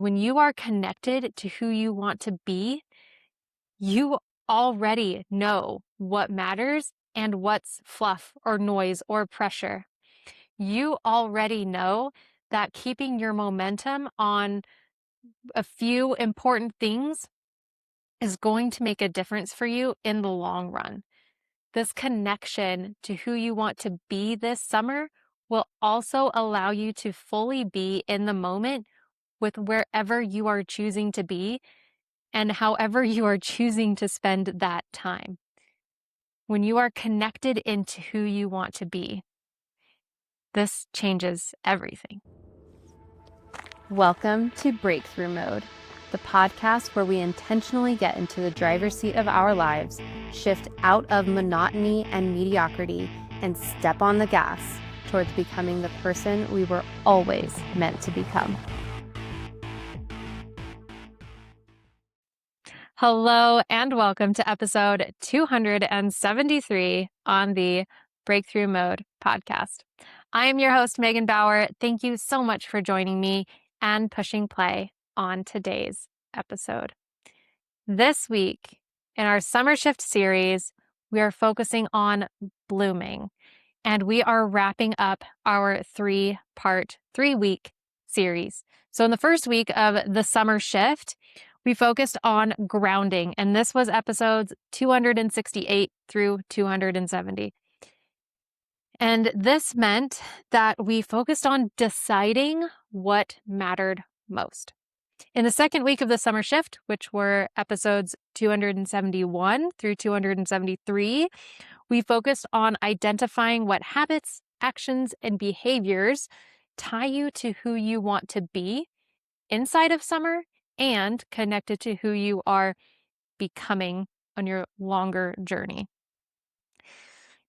When you are connected to who you want to be, you already know what matters and what's fluff or noise or pressure. You already know that keeping your momentum on a few important things is going to make a difference for you in the long run. This connection to who you want to be this summer will also allow you to fully be in the moment with wherever you are choosing to be and however you are choosing to spend that time. When you are connected into who you want to be, this changes everything. Welcome to Breakthrough Mode, the podcast where we intentionally get into the driver's seat of our lives, shift out of monotony and mediocrity, and step on the gas towards becoming the person we were always meant to become. Hello and welcome to episode 273 on the Breakthrough Mode podcast. I am your host, Megan Bauer. Thank you so much for joining me and pushing play on today's episode. This week, in our Summer Shift series, we are focusing on blooming, and we are wrapping up our three-week series. So in the first week of the Summer Shift, we focused on grounding, and this was episodes 268 through 270. And this meant that we focused on deciding what mattered most. In the second week of the Summer Shift, which were episodes 271 through 273, we focused on identifying what habits, actions, and behaviors tie you to who you want to be inside of summer and connected to who you are becoming on your longer journey.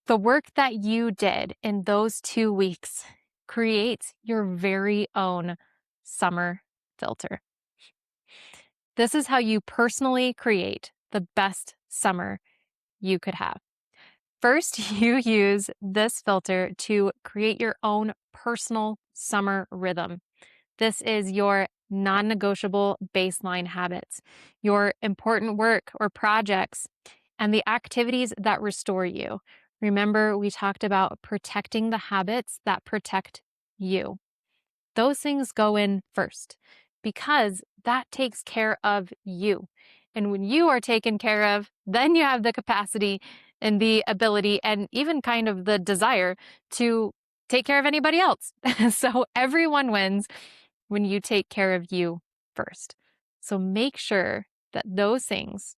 The work that you did in those 2 weeks creates your very own summer filter. This is how you personally create the best summer you could have. First, you use this filter to create your own personal summer rhythm. This is your non-negotiable baseline habits, your important work or projects, and the activities that restore you. Remember, we talked about protecting the habits that protect you. Those things go in first because that takes care of you. And when you are taken care of, then you have the capacity and the ability and even kind of the desire to take care of anybody else. So everyone wins when you take care of you first. So make sure that those things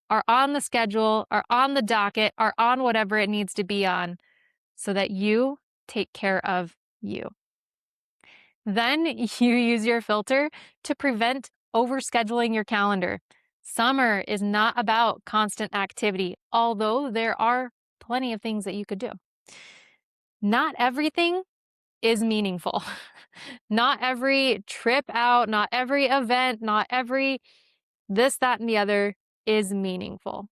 are on the schedule, are on the docket, are on whatever it needs to be on so that you take care of you. Then you use your filter to prevent overscheduling your calendar. Summer is not about constant activity, although there are plenty of things that you could do. Not everything is meaningful. Not every trip out, not every event, not every this, that, and the other is meaningful.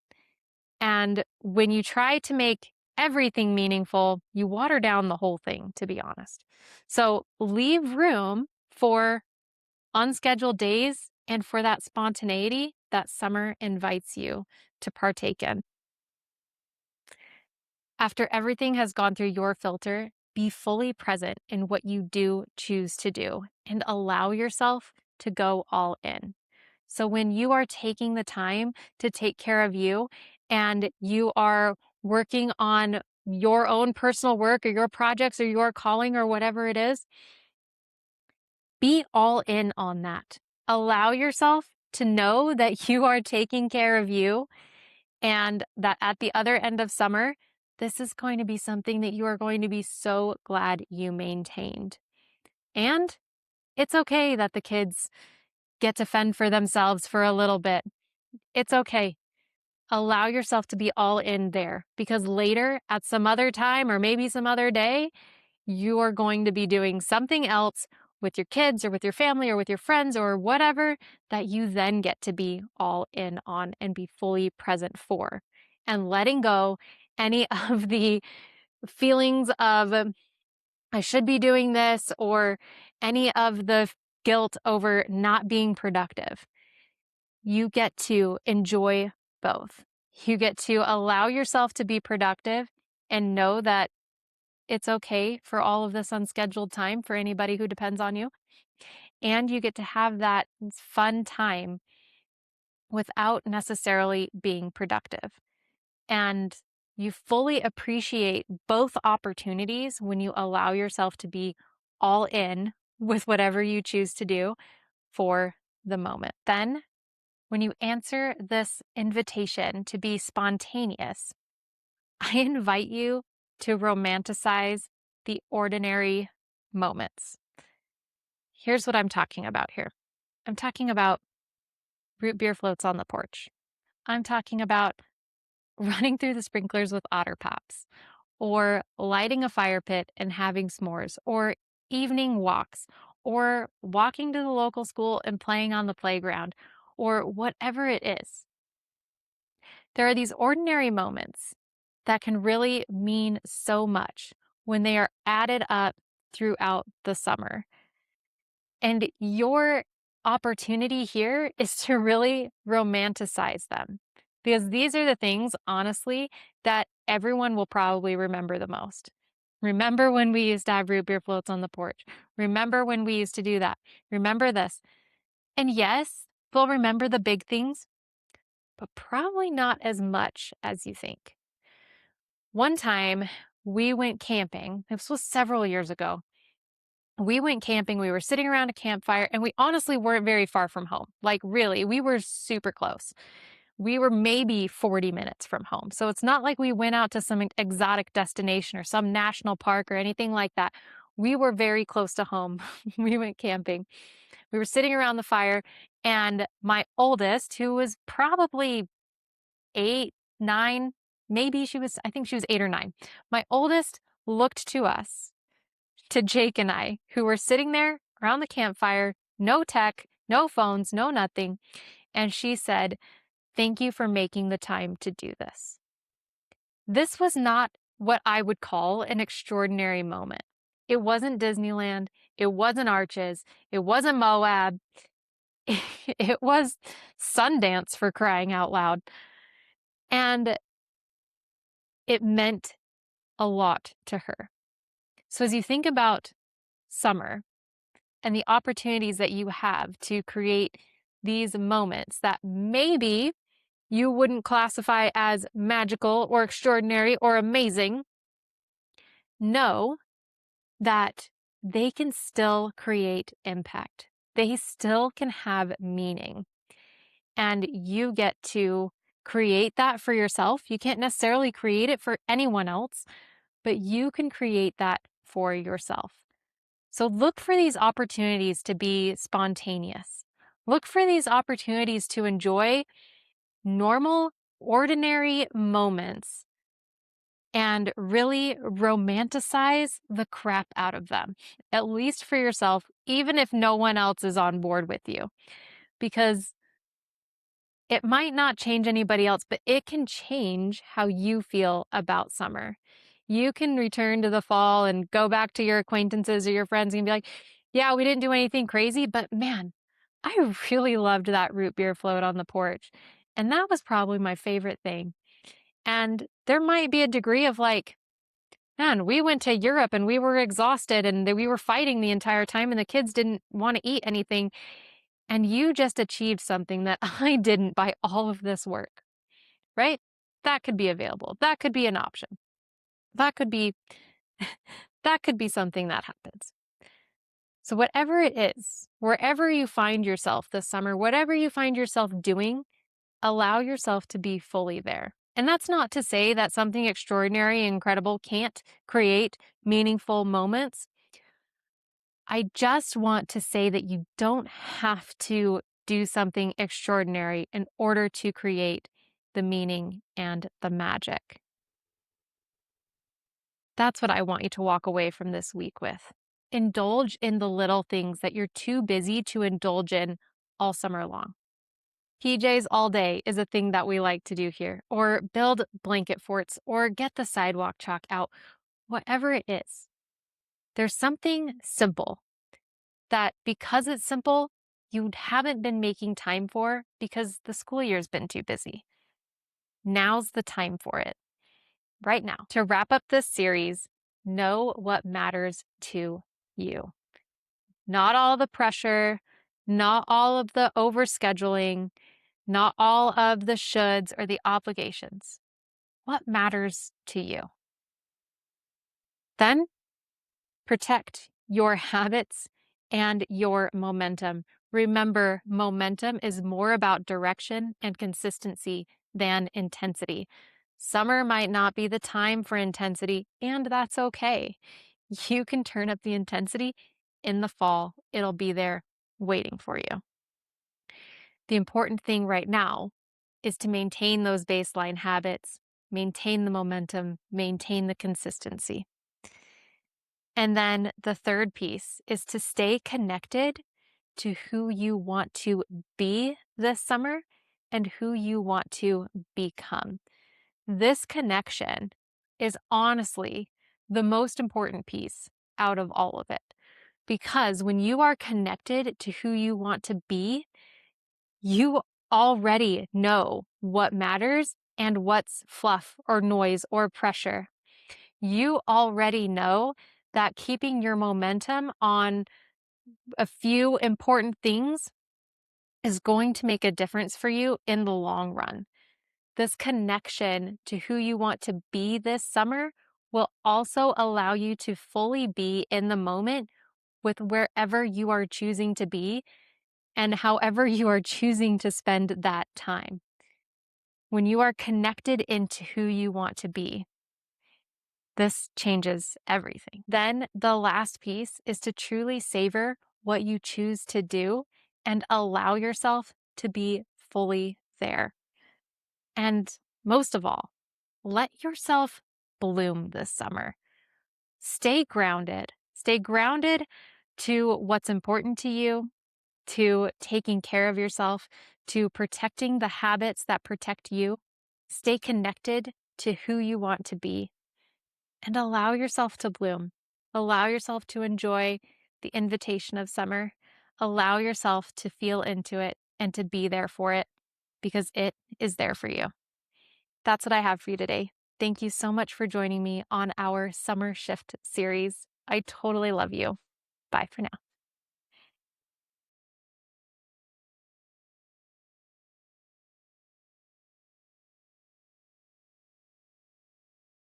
And when you try to make everything meaningful, you water down the whole thing, to be honest. So leave room for unscheduled days and for that spontaneity that summer invites you to partake in. After everything has gone through your filter, be fully present in what you do choose to do and allow yourself to go all in. So when you are taking the time to take care of you and you are working on your own personal work or your projects or your calling or whatever it is, be all in on that. Allow yourself to know that you are taking care of you and that at the other end of summer, this is going to be something that you are going to be so glad you maintained. And it's okay that the kids get to fend for themselves for a little bit. It's okay. Allow yourself to be all in there because later at some other time or maybe some other day, you are going to be doing something else with your kids or with your family or with your friends or whatever that you then get to be all in on and be fully present for. And letting go any of the feelings of I should be doing this or any of the guilt over not being productive. You get to enjoy both. You get to allow yourself to be productive and know that it's okay for all of this unscheduled time for anybody who depends on you. And you get to have that fun time without necessarily being productive. And you fully appreciate both opportunities when you allow yourself to be all in with whatever you choose to do for the moment. Then, when you answer this invitation to be spontaneous, I invite you to romanticize the ordinary moments. Here's what I'm talking about here. I'm talking about root beer floats on the porch. I'm talking about running through the sprinklers with otter pops, or lighting a fire pit and having s'mores, or evening walks, or walking to the local school and playing on the playground, or whatever it is. There are these ordinary moments that can really mean so much when they are added up throughout the summer. And your opportunity here is to really romanticize them, because these are the things, honestly, that everyone will probably remember the most. Remember when we used to have root beer floats on the porch? Remember when we used to do that? Remember this? And yes, they'll remember the big things, but probably not as much as you think. One time we went camping. This was several years ago. We went camping. We were sitting around a campfire, and we honestly weren't very far from home. Like, really, we were super close. We were maybe 40 minutes from home. So it's not like we went out to some exotic destination or some national park or anything like that. We were very close to home. We went camping. We were sitting around the fire, and my oldest, who was probably 8, 9, I think she was 8 or 9. My oldest looked to us, to Jake and I, who were sitting there around the campfire, no tech, no phones, no nothing. And she said, "Thank you for making the time to do this." This was not what I would call an extraordinary moment. It wasn't Disneyland. It wasn't Arches. It wasn't Moab. It was Sundance, for crying out loud. And it meant a lot to her. So as you think about summer and the opportunities that you have to create these moments that maybe you wouldn't classify as magical or extraordinary or amazing, know that they can still create impact. They still can have meaning. And you get to create that for yourself. You can't necessarily create it for anyone else, but you can create that for yourself. So look for these opportunities to be spontaneous. Look for these opportunities to enjoy normal, ordinary moments and really romanticize the crap out of them, at least for yourself, even if no one else is on board with you. Because it might not change anybody else, but it can change how you feel about summer. You can return to the fall and go back to your acquaintances or your friends and be like, "Yeah, we didn't do anything crazy, but man, I really loved that root beer float on the porch." And that was probably my favorite thing. And there might be a degree of like, "Man, we went to Europe and we were exhausted and we were fighting the entire time and the kids didn't want to eat anything." And you just achieved something that I didn't by all of this work, right? That could be available. That could be an option. That could be that could be something that happens. So whatever it is, wherever you find yourself this summer, whatever you find yourself doing, allow yourself to be fully there. And that's not to say that something extraordinary and incredible can't create meaningful moments. I just want to say that you don't have to do something extraordinary in order to create the meaning and the magic. That's what I want you to walk away from this week with. Indulge in the little things that you're too busy to indulge in all summer long. PJs all day is a thing that we like to do here, or build blanket forts, or get the sidewalk chalk out, whatever it is. There's something simple that because it's simple, you haven't been making time for because the school year's been too busy. Now's the time for it, right now. To wrap up this series, know what matters to you. Not all the pressure, not all of the overscheduling, not all of the shoulds or the obligations. What matters to you? Then protect your habits and your momentum. Remember, momentum is more about direction and consistency than intensity. Summer might not be the time for intensity, and that's okay. You can turn up the intensity in the fall. It'll be there waiting for you. The important thing right now is to maintain those baseline habits, maintain the momentum, maintain the consistency. And then the third piece is to stay connected to who you want to be this summer and who you want to become. This connection is honestly the most important piece out of all of it. Because when you are connected to who you want to be, you already know what matters and what's fluff or noise or pressure. You already know that keeping your momentum on a few important things is going to make a difference for you in the long run. This connection to who you want to be this summer will also allow you to fully be in the moment with wherever you are choosing to be and however you are choosing to spend that time. When you are connected into who you want to be, this changes everything. Then the last piece is to truly savor what you choose to do and allow yourself to be fully there. And most of all, let yourself bloom this summer. Stay grounded. Stay grounded to what's important to you, to taking care of yourself, to protecting the habits that protect you. Stay connected to who you want to be and allow yourself to bloom. Allow yourself to enjoy the invitation of summer. Allow yourself to feel into it and to be there for it because it is there for you. That's what I have for you today. Thank you so much for joining me on our Summer Shift series. I totally love you. Bye for now.